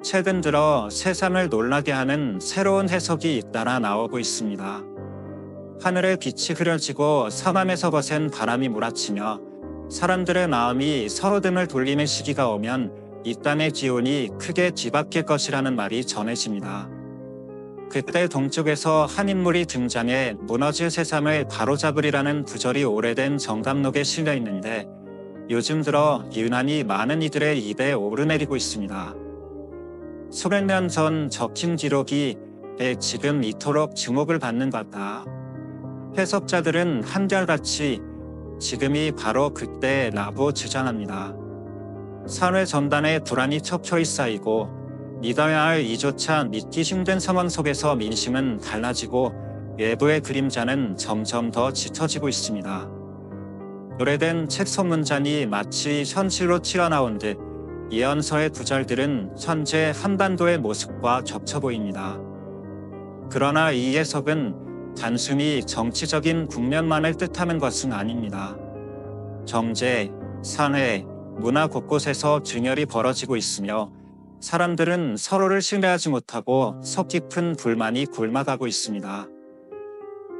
최근 들어 세상을 놀라게 하는 새로운 해석이 잇따라 나오고 있습니다. 하늘에 빛이 흐려지고 서남에서 거센 바람이 몰아치며 사람들의 마음이 서로 등을 돌리는 시기가 오면 이 땅의 기온이 크게 뒤바뀔 것이라는 말이 전해집니다. 그때 동쪽에서 한 인물이 등장해 무너질 세상을 바로잡으리라는 구절이 오래된 정답록에 실려 있는데 요즘 들어 유난히 많은 이들의 입에 오르내리고 있습니다. 수백 년 전 적힌 기록이 왜 지금 이토록 주목을 받는 것 같다. 해석자들은 한결같이 지금이 바로 그때라고 주장합니다. 사회 전반에 불안이 첩초히 쌓이고 믿어야 할 이조차 믿기 힘든 상황 속에서 민심은 달라지고 외부의 그림자는 점점 더 짙어지고 있습니다. 오래된 책 소문잔이 마치 현실로 튀어나온 듯 예언서의 구절들은 현재 한반도의 모습과 겹쳐 보입니다. 그러나 이 해석은 단순히 정치적인 국면만을 뜻하는 것은 아닙니다. 경제, 사회, 문화 곳곳에서 균열이 벌어지고 있으며 사람들은 서로를 신뢰하지 못하고 속 깊은 불만이 굶어가고 있습니다.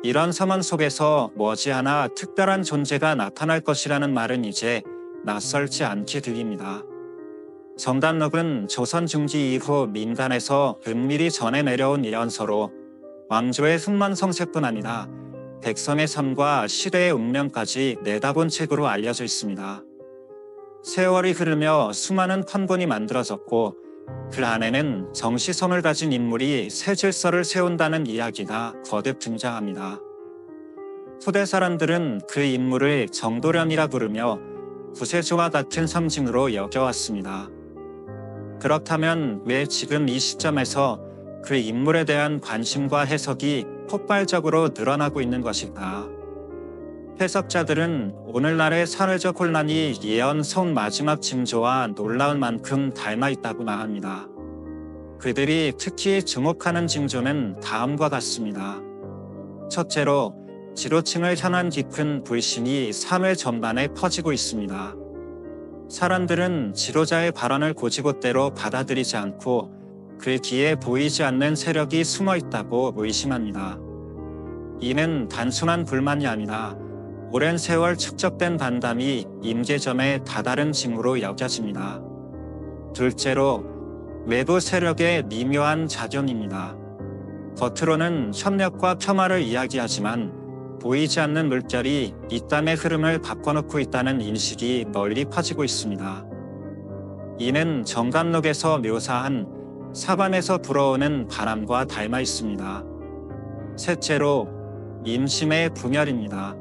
이런 상황 속에서 머지않아 특별한 존재가 나타날 것이라는 말은 이제 낯설지 않게 들립니다. 정답록은 조선 중기 이후 민간에서 은밀히 전해 내려온 예언서로 왕조의 흥망성쇠뿐 아니라 백성의 삶과 시대의 운명까지 내다본 책으로 알려져 있습니다. 세월이 흐르며 수많은 판본이 만들어졌고 그 안에는 정시성을 가진 인물이 새 질서를 세운다는 이야기가 거듭 등장합니다. 후대 사람들은 그 인물을 정도련이라 부르며 구세주와 같은 상징으로 여겨왔습니다. 그렇다면 왜 지금 이 시점에서 그 인물에 대한 관심과 해석이 폭발적으로 늘어나고 있는 것일까? 해석자들은 오늘날의 사회적 혼란이 예언 속 마지막 징조와 놀라운 만큼 닮아 있다고 말합니다. 그들이 특히 주목하는 징조는 다음과 같습니다. 첫째로, 지도층을 향한 깊은 불신이 사회 전반에 퍼지고 있습니다. 사람들은 지도자의 발언을 곧이곧대로 받아들이지 않고 그 뒤에 보이지 않는 세력이 숨어 있다고 의심합니다. 이는 단순한 불만이 아니라 오랜 세월 축적된 반감이 임계점에 다다른 징후로 여겨집니다. 둘째로, 외부 세력의 미묘한 작용입니다. 겉으로는 협력과 평화를 이야기하지만 보이지 않는 물결이 이 땅의 흐름을 바꿔놓고 있다는 인식이 널리 퍼지고 있습니다. 이는 정감록에서 묘사한 사반에서 불어오는 바람과 닮아 있습니다. 셋째로, 민심의 분열입니다.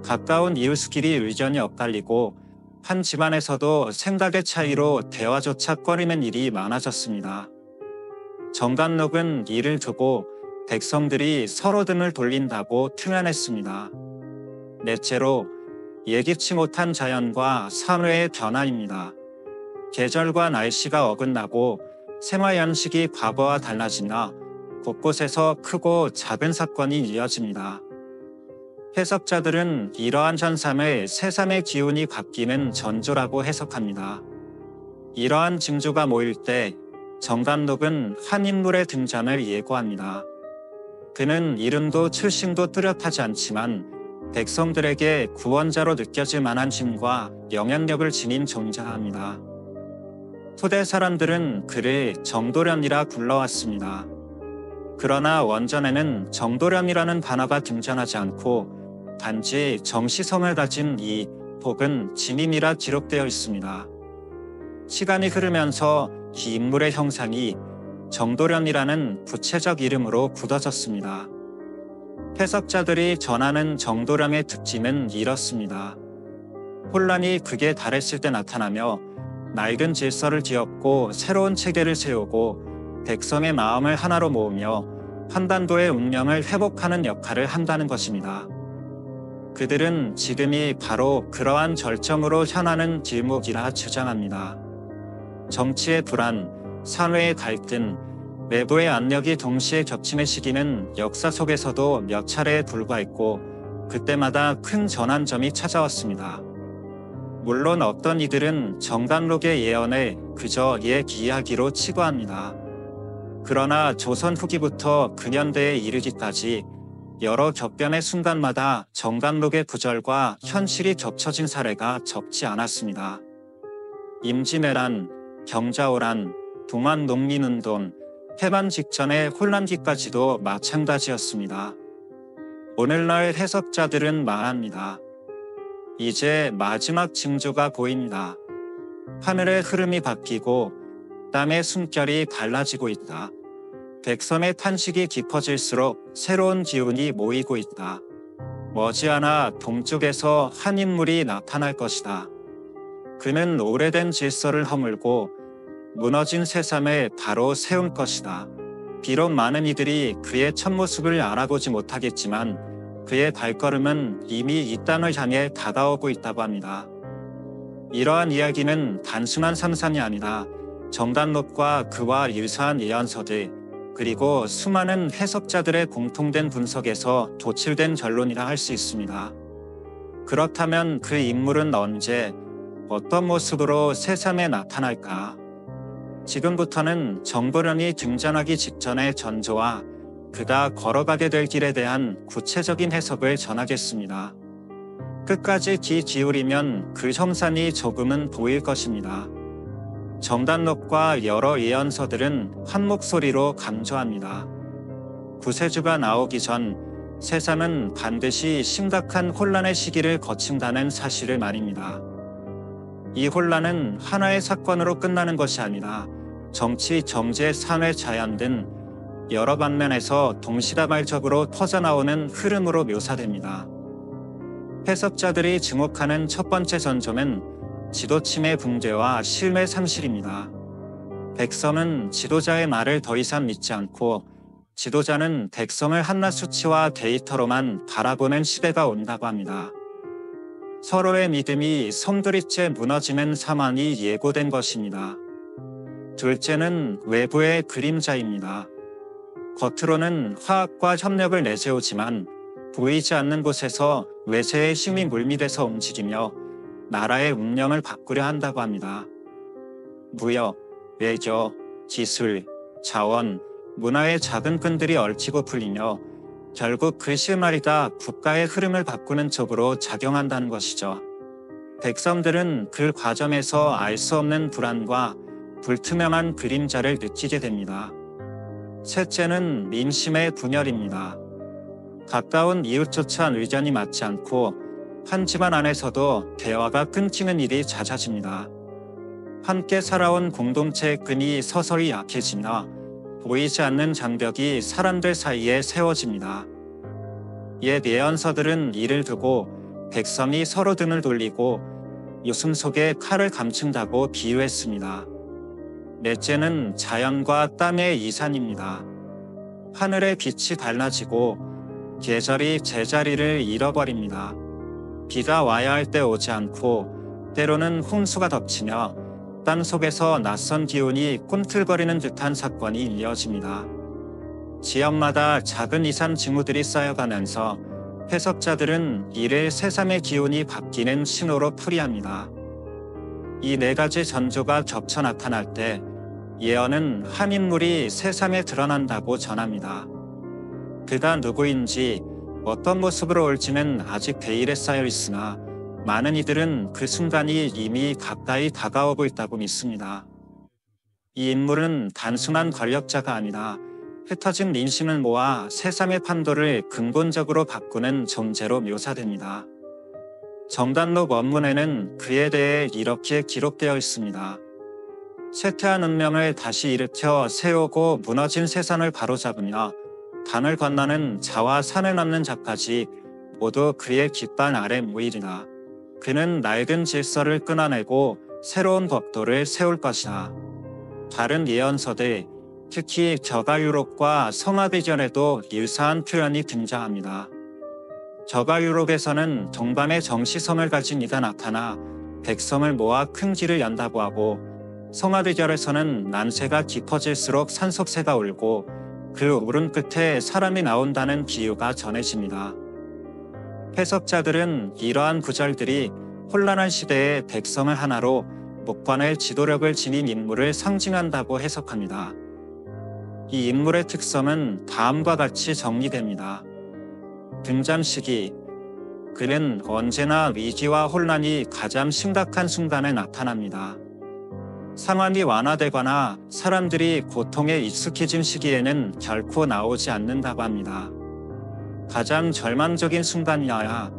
가까운 이웃끼리 의견이 엇갈리고 한 집안에서도 생각의 차이로 대화조차 꺼리는 일이 많아졌습니다. 정감록은 이를 두고 백성들이 서로 등을 돌린다고 표현했습니다. 넷째로, 예기치 못한 자연과 사회의 변화입니다. 계절과 날씨가 어긋나고 생활 양식이 과거와 달라지나 곳곳에서 크고 작은 사건이 이어집니다. 해석자들은 이러한 현상을 세상의 기운이 바뀌는 전조라고 해석합니다. 이러한 징조가 모일 때 정감록은 한 인물의 등장을 예고합니다. 그는 이름도 출신도 뚜렷하지 않지만 백성들에게 구원자로 느껴질 만한 힘과 영향력을 지닌 존재합니다. 후대 사람들은 그를 정도련이라 불러왔습니다. 그러나 원전에는 정도련이라는 단어가 등장하지 않고 단지 정시성을 가진 이 혹은 진인이라 기록되어 있습니다. 시간이 흐르면서 이 인물의 형상이 정도련이라는 구체적 이름으로 굳어졌습니다. 해석자들이 전하는 정도련의 특징은 이렇습니다. 혼란이 극에 달했을 때 나타나며 낡은 질서를 뒤엎고 새로운 체계를 세우고 백성의 마음을 하나로 모으며 한반도의 운명을 회복하는 역할을 한다는 것입니다. 그들은 지금이 바로 그러한 절정으로 향하는 길목이라 주장합니다. 정치의 불안, 사회의 갈등, 외부의 압력이 동시에 겹치는 시기는 역사 속에서도 몇 차례에 불과했고 그때마다 큰 전환점이 찾아왔습니다. 물론 어떤 이들은 정당록의 예언을 그저 옛 이야기로 치부합니다. 그러나 조선 후기부터 근현대에 이르기까지 여러 격변의 순간마다 정당록의 구절과 현실이 겹쳐진 사례가 적지 않았습니다. 임진왜란, 경자호란, 동안 농민운동, 해방 직전의 혼란기까지도 마찬가지였습니다. 오늘날 해석자들은 말합니다. 이제 마지막 징조가 보입니다. 하늘의 흐름이 바뀌고 땅의 숨결이 달라지고 있다. 백성의 탄식이 깊어질수록 새로운 기운이 모이고 있다. 머지않아 동쪽에서 한 인물이 나타날 것이다. 그는 오래된 질서를 허물고 무너진 세상을 바로 세울 것이다. 비록 많은 이들이 그의 참모습을 알아보지 못하겠지만 그의 발걸음은 이미 이 땅을 향해 다가오고 있다고 합니다. 이러한 이야기는 단순한 상상이 아니라 정단록과 그와 유사한 예언서들, 그리고 수많은 해석자들의 공통된 분석에서 도출된 결론이라 할 수 있습니다. 그렇다면 그 인물은 언제, 어떤 모습으로 세상에 나타날까? 지금부터는 정보련이 등장하기 직전의 전조와 그가 걸어가게 될 길에 대한 구체적인 해석을 전하겠습니다. 끝까지 귀 기울이면 그 형상이 조금은 보일 것입니다. 정단록과 여러 예언서들은 한 목소리로 강조합니다. 구세주가 나오기 전 세상은 반드시 심각한 혼란의 시기를 거친다는 사실을 말입니다. 이 혼란은 하나의 사건으로 끝나는 것이 아니라 정치, 경제, 사회, 자연 등 여러 방면에서 동시다발적으로 터져나오는 흐름으로 묘사됩니다. 해석자들이 지목하는 첫 번째 전조는 지도침의 붕괴와 신뢰 상실입니다. 백성은 지도자의 말을 더 이상 믿지 않고 지도자는 백성을 한낱 수치와 데이터로만 바라보는 시대가 온다고 합니다. 서로의 믿음이 송두리째 무너지는 상황이 예고된 것입니다. 둘째는 외부의 그림자입니다. 겉으로는 화합과 협력을 내세우지만 보이지 않는 곳에서 외세의 힘이 물밀에서 움직이며 나라의 운명을 바꾸려 한다고 합니다. 무역, 외교, 기술, 자원, 문화의 작은 끈들이 얽히고 풀리며 결국 그 실마리 다 국가의 흐름을 바꾸는 쪽으로 작용한다는 것이죠. 백성들은 그 과정에서 알 수 없는 불안과 불투명한 그림자를 느끼게 됩니다. 셋째는 민심의 분열입니다. 가까운 이웃조차 의견이 맞지 않고 한 집안 안에서도 대화가 끊기는 일이 잦아집니다. 함께 살아온 공동체의 끈이 서서히 약해지며 보이지 않는 장벽이 사람들 사이에 세워집니다. 옛 예언서들은 이를 두고 백성이 서로 등을 돌리고 웃음 속에 칼을 감춘다고 비유했습니다. 넷째는 자연과 땅의 이산입니다. 하늘의 빛이 달라지고 계절이 제자리를 잃어버립니다. 비가 와야 할 때 오지 않고 때로는 홍수가 덮치며 땅 속에서 낯선 기운이 꿈틀거리는 듯한 사건이 이어집니다. 지역마다 작은 이산 징후들이 쌓여가면서 해석자들은 이를 세상의 기운이 바뀌는 신호로 풀이합니다. 이 네 가지 전조가 겹쳐 나타날 때 예언은 한 인물이 세상에 드러난다고 전합니다. 그가 누구인지 어떤 모습으로 올지는 아직 베일에 쌓여 있으나 많은 이들은 그 순간이 이미 가까이 다가오고 있다고 믿습니다. 이 인물은 단순한 권력자가 아니라 흩어진 민심을 모아 세상의 판도를 근본적으로 바꾸는 존재로 묘사됩니다. 정단록 원문에는 그에 대해 이렇게 기록되어 있습니다. 쇠퇴한 운명을 다시 일으켜 세우고 무너진 세상을 바로잡으며 강을 건너는 자와 산을 넘는 자까지 모두 그의 깃발 아래 모이리라. 그는 낡은 질서를 끊어내고 새로운 법도를 세울 것이다. 다른 예언서들, 특히 저가유록과 성화비전에도 유사한 표현이 등장합니다. 저가유록에서는 동방의 정시성을 가진 이가 나타나 백성을 모아 큰 길을 연다고 하고, 성화비결에서는 난세가 깊어질수록 산속새가 울고 그 울음 끝에 사람이 나온다는 비유가 전해집니다. 해석자들은 이러한 구절들이 혼란한 시대의 백성을 하나로 목관할 지도력을 지닌 인물을 상징한다고 해석합니다. 이 인물의 특성은 다음과 같이 정리됩니다. 등장 시기. 그는 언제나 위기와 혼란이 가장 심각한 순간에 나타납니다. 상황이 완화되거나 사람들이 고통에 익숙해진 시기에는 결코 나오지 않는다고 합니다. 가장 절망적인 순간이어야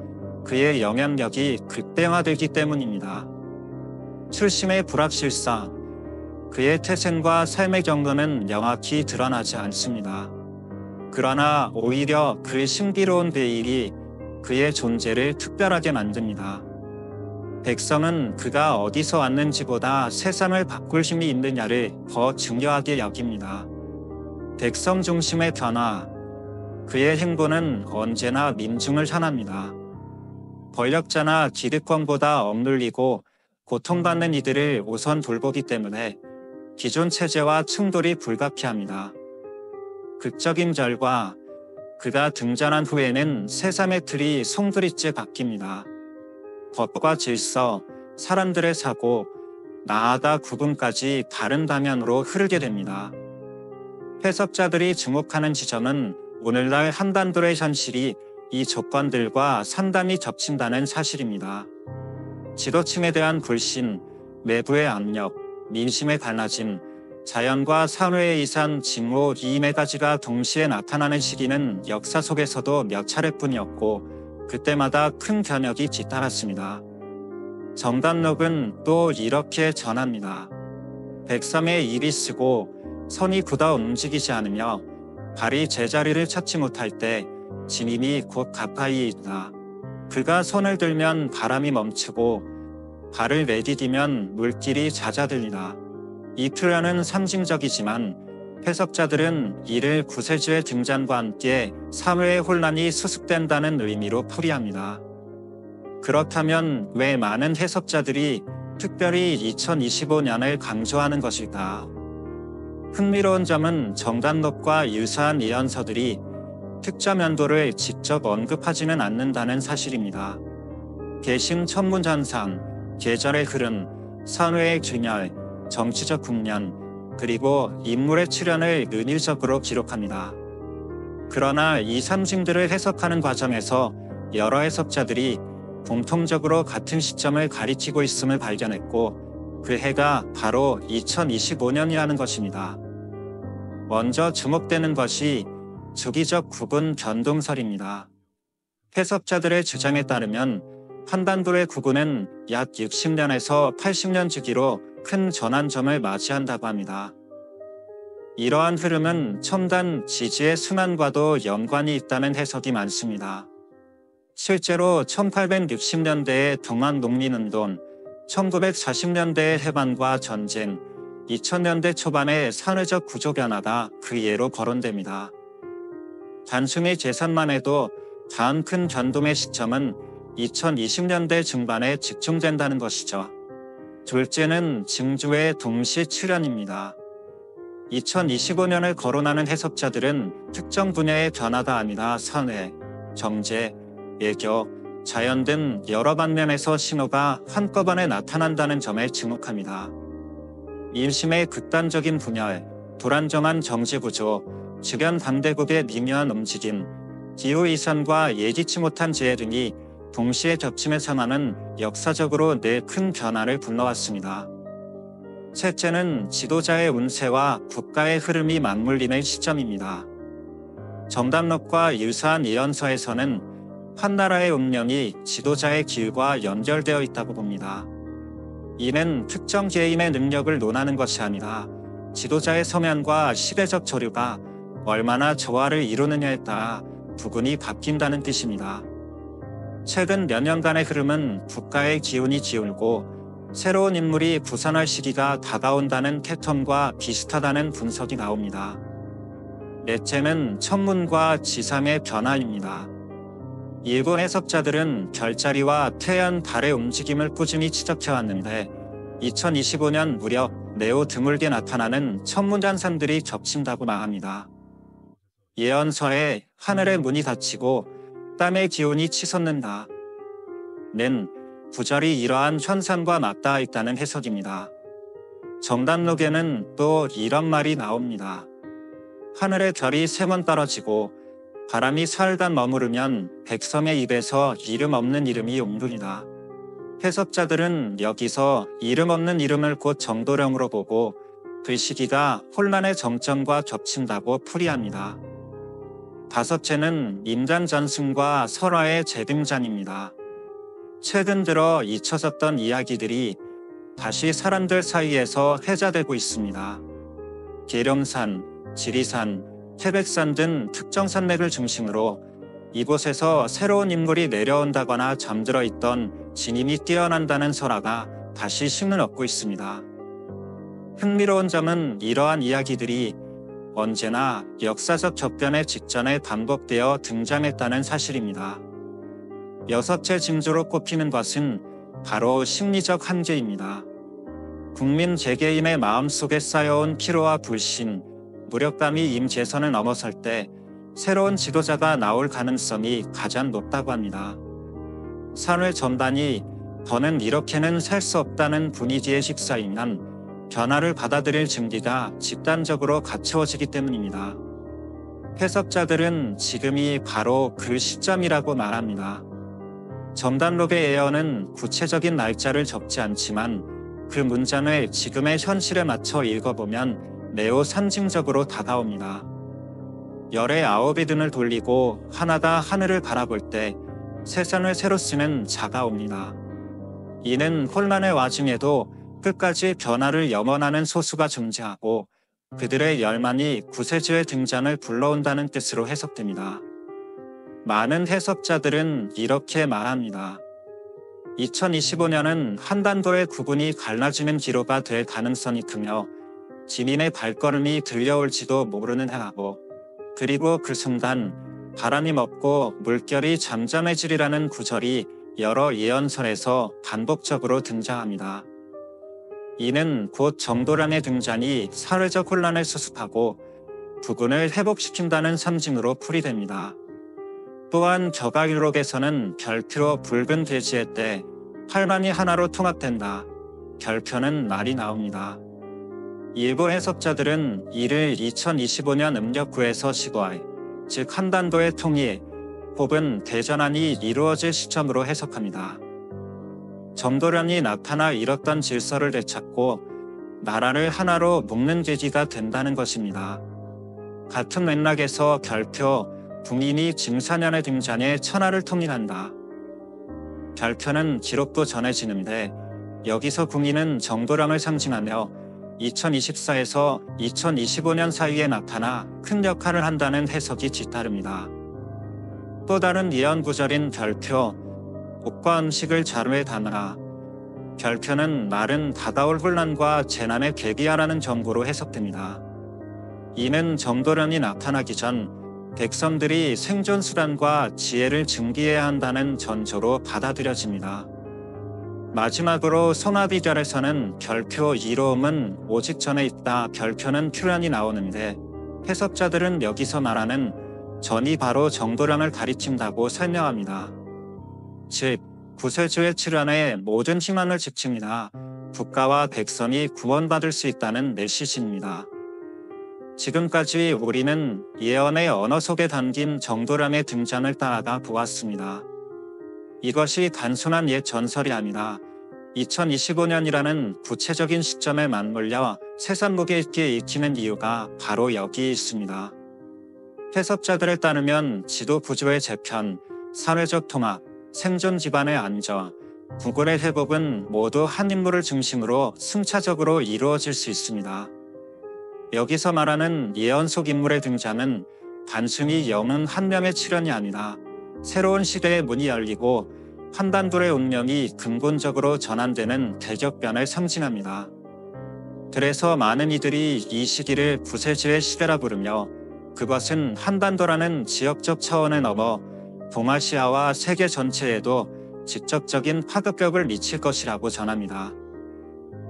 그의 영향력이 극대화되기 때문입니다. 출심의 불확실성. 그의 태생과 삶의 경로는 명확히 드러나지 않습니다. 그러나 오히려 그 신비로운 베일이 그의 존재를 특별하게 만듭니다. 백성은 그가 어디서 왔는지보다 세상을 바꿀 힘이 있느냐를 더 중요하게 여깁니다. 백성 중심의 변화. 그의 행보는 언제나 민중을 향합니다. 권력자나 기득권보다 억눌리고 고통받는 이들을 우선 돌보기 때문에 기존 체제와 충돌이 불가피합니다. 극적인 결과, 그가 등장한 후에는 세상의 틀이 송두리째 바뀝니다. 법과 질서, 사람들의 사고, 나아가 구분까지 다른 방향으로 흐르게 됩니다. 해석자들이 주목하는 지점은 오늘날 한반도의 현실이 이 조건들과 상당히 겹친다는 사실입니다. 지도층에 대한 불신, 내부의 압력, 민심의 갈라짐, 자연과 사회의 이상, 징후 이 네 가지가 동시에 나타나는 시기는 역사 속에서도 몇 차례뿐이었고 그때마다 큰 변혁이 뒤따랐습니다. 정단록은 또 이렇게 전합니다. 백성의 일이 쓰고 손이 굳어 움직이지 않으며 발이 제자리를 찾지 못할 때 진임이 곧 가까이 있다. 그가 손을 들면 바람이 멈추고 발을 내디디면 물길이 잦아들리다. 이 표현은 상징적이지만 해석자들은 이를 구세주의 등장과 함께 사회의 혼란이 수습된다는 의미로 풀이합니다. 그렇다면 왜 많은 해석자들이 특별히 2025년을 강조하는 것일까? 흥미로운 점은 정단록과 유사한 예언서들이 특정 연도를 직접 언급하지는 않는다는 사실입니다. 개신 천문현상, 계절의 흐름, 사회의 균열, 정치적 국면, 그리고 인물의 출현을 은유적으로 기록합니다. 그러나 이 상징들을 해석하는 과정에서 여러 해석자들이 공통적으로 같은 시점을 가리키고 있음을 발견했고 그 해가 바로 2025년이라는 것입니다. 먼저 주목되는 것이 주기적 구분 변동설입니다. 해석자들의 주장에 따르면 한반도의 구분은 약 60년에서 80년 주기로 큰 전환점을 맞이한다고 합니다. 이러한 흐름은 첨단 지지의 순환과도 연관이 있다는 해석이 많습니다. 실제로 1860년대의 동학 농민운동, 1940년대의 해방과 전쟁, 2000년대 초반의 사회적 구조 변화가 그 예로 거론됩니다. 단순히 재산만 해도 다음 큰 변동의 시점은 2020년대 중반에 집중된다는 것이죠. 둘째는 징조의 동시 출현입니다. 2025년을 거론하는 해석자들은 특정 분야의 변화가 아니라 사회, 경제, 외교, 자연 등 여러 방면에서 신호가 한꺼번에 나타난다는 점에 주목합니다. 민심의 극단적인 분열, 불안정한 정치구조, 주변 강대국의 미묘한 움직임, 기후이상과 예기치 못한 재해 등이 동시에 겹침의 상황은 역사적으로 네 큰 변화를 불러왔습니다. 셋째는 지도자의 운세와 국가의 흐름이 맞물리는 시점입니다. 정답록과 유사한 예언서에서는 한 나라의 운명이 지도자의 길과 연결되어 있다고 봅니다. 이는 특정 개인의 능력을 논하는 것이 아니라 지도자의 성향과 시대적 조류가 얼마나 조화를 이루느냐에 따라 부분이 바뀐다는 뜻입니다. 최근 몇 년간의 흐름은 국가의 기운이 기울고 새로운 인물이 부상할 시기가 다가온다는 패턴과 비슷하다는 분석이 나옵니다. 넷째는 천문과 지상의 변화입니다. 일부 해석자들은 별자리와 태양, 달의 움직임을 꾸준히 지적해왔는데 2025년 무렵 매우 드물게 나타나는 천문현상들이 겹친다고 말합니다. 예언서에 하늘의 문이 닫히고 땀의 기운이 치솟는다 는 구절이 이러한 현상과 맞닿아 있다는 해석입니다. 정단록에는 또 이런 말이 나옵니다. 하늘의 별이 3번 떨어지고 바람이 사흘간 머무르면 백성의 입에서 이름 없는 이름이 옮으리다. 해석자들은 여기서 이름 없는 이름을 곧 정도령으로 보고 그 시기가 혼란의 정점과 겹친다고 풀이합니다. 다섯째는 인간 전승과 설화의 재등장입니다. 최근 들어 잊혀졌던 이야기들이 다시 사람들 사이에서 회자되고 있습니다. 계룡산, 지리산, 태백산 등 특정 산맥을 중심으로 이곳에서 새로운 인물이 내려온다거나 잠들어 있던 진임이 깨어난다는 설화가 다시 신을 얻고 있습니다. 흥미로운 점은 이러한 이야기들이 언제나 역사적 접변의 직전에 반복되어 등장했다는 사실입니다. 여섯째 징조로 꼽히는 것은 바로 심리적 한계입니다. 국민 재개인의 마음속에 쌓여온 피로와 불신, 무력감이 임재선을 넘어설 때 새로운 지도자가 나올 가능성이 가장 높다고 합니다. 사회 전반이 더는 이렇게는 살 수 없다는 분위기에 휩싸이면 변화를 받아들일 준비가 집단적으로 갖추어지기 때문입니다. 해석자들은 지금이 바로 그 시점이라고 말합니다. 정단록의 예언은 구체적인 날짜를 적지 않지만 그 문장을 지금의 현실에 맞춰 읽어보면 매우 상징적으로 다가옵니다. 열의 9이 등을 돌리고 하나가 하늘을 바라볼 때 세상을 새로 쓰는 자가 옵니다. 이는 혼란의 와중에도 끝까지 변화를 염원하는 소수가 존재하고 그들의 열망이 구세주의 등장을 불러온다는 뜻으로 해석됩니다. 많은 해석자들은 이렇게 말합니다. 2025년은 한반도의 구분이 갈라지는 기로가 될 가능성이 크며 지민의 발걸음이 들려올지도 모르는 해하고 그리고 그 순간 바람이 멎고 물결이 잠잠해지리라는 구절이 여러 예언설에서 반복적으로 등장합니다. 이는 곧 정도량의 등장이 사회적 혼란을 수습하고 부군을 회복시킨다는 상징으로 풀이됩니다. 또한 격아일록에서는 별표로 붉은 돼지의 때 팔만이 하나로 통합된다. 별표는 말이 나옵니다. 일부 해석자들은 이를 2025년 음력 9에서 10월, 즉 한반도의 통일 혹은 대전환이 이루어질 시점으로 해석합니다. 정도량이 나타나 잃었던 질서를 되찾고 나라를 하나로 묶는 계기가 된다는 것입니다. 같은 맥락에서 별표, 붕인이 증사년의 등장에 천하를 통일한다. 별표는 기록도 전해지는데 여기서 붕인은 정도량을 상징하며 2024에서 2025년 사이에 나타나 큰 역할을 한다는 해석이 뒤따릅니다. 또 다른 예언 구절인 별표, 옷과 음식을 자루에 담으라. 별표는 말은 다가올 혼란과 재난의 계기하라는 정보로 해석됩니다. 이는 정도량이 나타나기 전 백성들이 생존수단과 지혜를 증기해야 한다는 전조로 받아들여집니다. 마지막으로 송합이절에서는 별표 이로움은 오직 전에 있다 별표는 표현이 나오는데 해석자들은 여기서 말하는 전이 바로 정도량을 가리킨다고 설명합니다. 즉, 구세주의 출현에 모든 희망을 지칩니다. 국가와 백성이 구원받을 수 있다는 메시지입니다. 지금까지 우리는 예언의 언어 속에 담긴 정도량의 등장을 따라가 보았습니다. 이것이 단순한 옛 전설이 아니라 2025년이라는 구체적인 시점에 맞물려 세상 무게 있게 읽히는 이유가 바로 여기 있습니다. 해석자들에 따르면 지도 구조의 재편, 사회적 통합, 생존 기반의 안정, 구글의 회복은 모두 한 인물을 중심으로 순차적으로 이루어질 수 있습니다. 여기서 말하는 예언 속 인물의 등장은 단순히 영웅 한 명의 출현이 아니라 새로운 시대의 문이 열리고 한반도의 운명이 근본적으로 전환되는 대격변을 상징합니다. 그래서 많은 이들이 이 시기를 구세주의 시대라 부르며 그것은 한반도라는 지역적 차원을 넘어 동아시아와 세계 전체에도 직접적인 파급력을 미칠 것이라고 전합니다.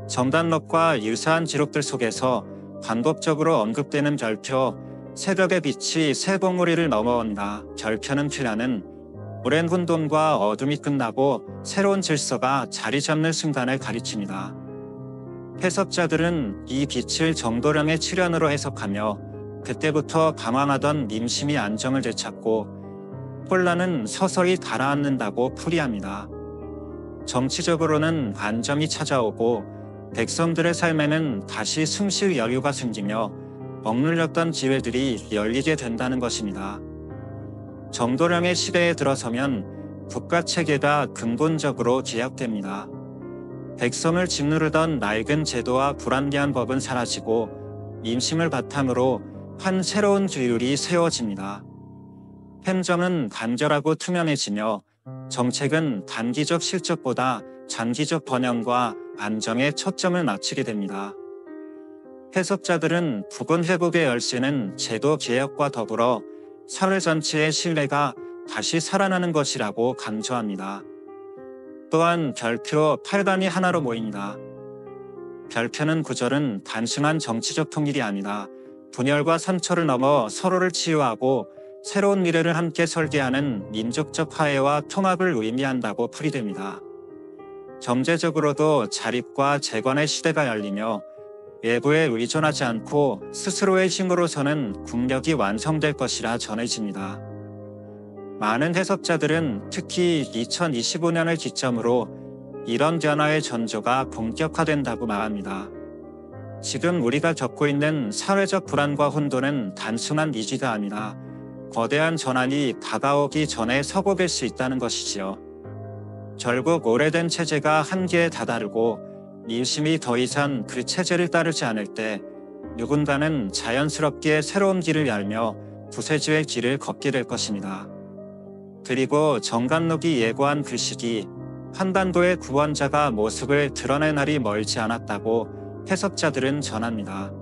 정단록과 유사한 기록들 속에서 반복적으로 언급되는 별표, 새벽의 빛이 새봉우리를 넘어온다. 별표는 표현은 오랜 혼돈과 어둠이 끝나고 새로운 질서가 자리 잡는 순간을 가리킵니다. 해석자들은 이 빛을 정도령의 출현으로 해석하며 그때부터 방황하던 민심이 안정을 되찾고 혼란은 서서히 가라앉는다고 풀이합니다. 정치적으로는 안정이 찾아오고 백성들의 삶에는 다시 숨쉴 여유가 생기며 억눌렸던 기회들이 열리게 된다는 것입니다. 정도령의 시대에 들어서면 국가체계가 근본적으로 기약됩니다. 백성을 짓누르던 낡은 제도와 불합리한 법은 사라지고 민심을 바탕으로 한 새로운 규율이 세워집니다. 행정은 간결하고 투명해지며 정책은 단기적 실적보다 장기적 번영과 안정에 초점을 맞추게 됩니다. 해석자들은 부군 회복의 열쇠는 제도 개혁과 더불어 사회 전체의 신뢰가 다시 살아나는 것이라고 강조합니다. 또한 별표 8단이 하나로 모입니다. 별표는 구절은 단순한 정치적 통일이 아니라 분열과 상처를 넘어 서로를 치유하고 새로운 미래를 함께 설계하는 민족적 화해와 통합을 의미한다고 풀이됩니다. 경제적으로도 자립과 재건의 시대가 열리며 외부에 의존하지 않고 스스로의 힘으로서는 국력이 완성될 것이라 전해집니다. 많은 해석자들은 특히 2025년을 기점으로 이런 변화의 전조가 본격화된다고 말합니다. 지금 우리가 겪고 있는 사회적 불안과 혼돈은 단순한 위기가 아니라 거대한 전환이 다가오기 전에 서고될 수 있다는 것이지요. 결국 오래된 체제가 한계에 다다르고 민심이 더 이상 그 체제를 따르지 않을 때 누군가는 자연스럽게 새로운 길을 열며 구세주의 길을 걷게 될 것입니다. 그리고 정관록이 예고한 그 시기, 한반도의 구원자가 모습을 드러낼 날이 멀지 않았다고 해석자들은 전합니다.